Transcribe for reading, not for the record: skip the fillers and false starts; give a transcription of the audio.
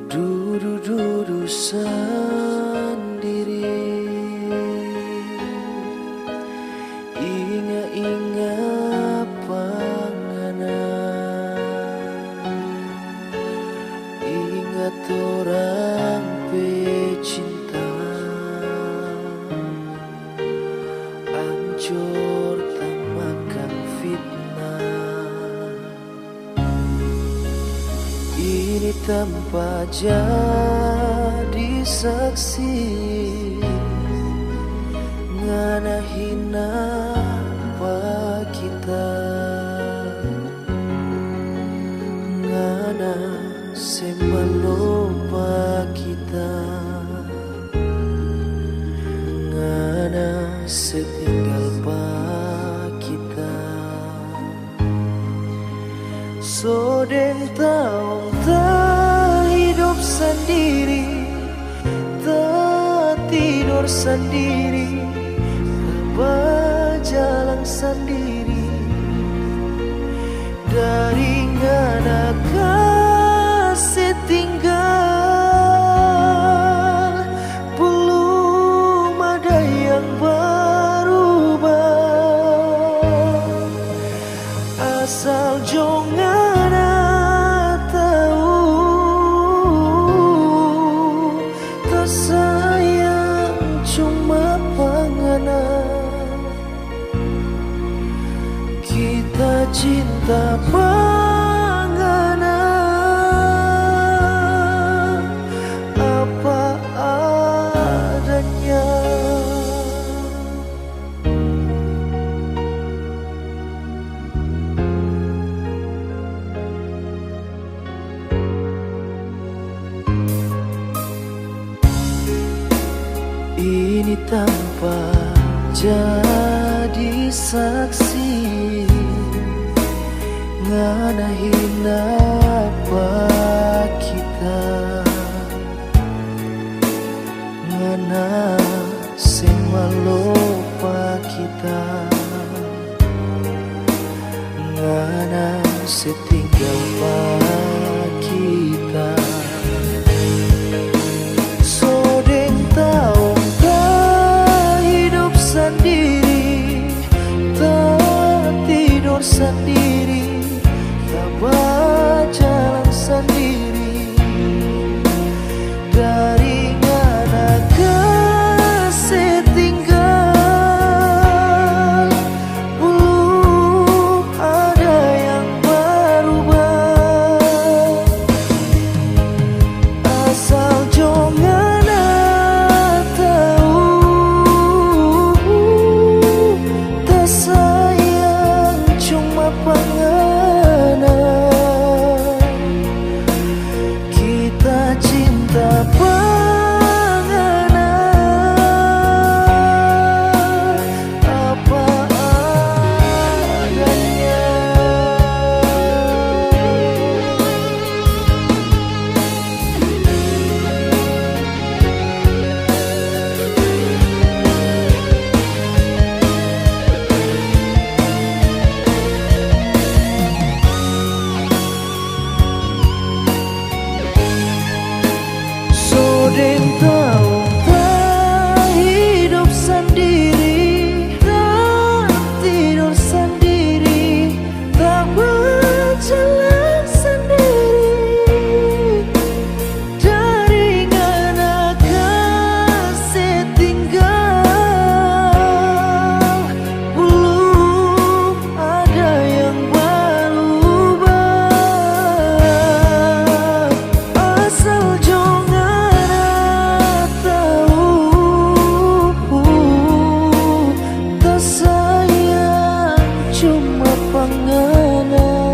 Duduk-duduk sendiri, ingat-ingat panganan, ingat orang pecinta, ancur tak makan fitnah. Ini tanpa jadi saksi, ngana hina pa kita, ngana semalopa kita, ngana setinggal pa kita. Sodeng tahu tak hidup sendiri, tak tidur sendiri, tak berjalan sendiri. Dari ngana kasih tinggal, belum ada yang berubah. Asal jangan kita cinta panganan apa adanya. Ini tanpa jadi saksi, ngana hina pa kita, ngana semalopa kita, ngana setinggal pa kita. Sodeng tahu tak hidup sendiri, tak tidur sendiri, tak berjalan sendiri. Dari ngana kasih tinggal, belum ada yang berubah. Asal jangan tahu, tak sayang cuma panganan. Kita cinta panganan apa adanya. Sodeng tahu tak hidup sendiri, tak tidur sendiri, tak berjalan sendiri. Dari ngana kasih tinggal, belum ada yang berubah. Asal jangan tahu, tak sayang cuma panganan.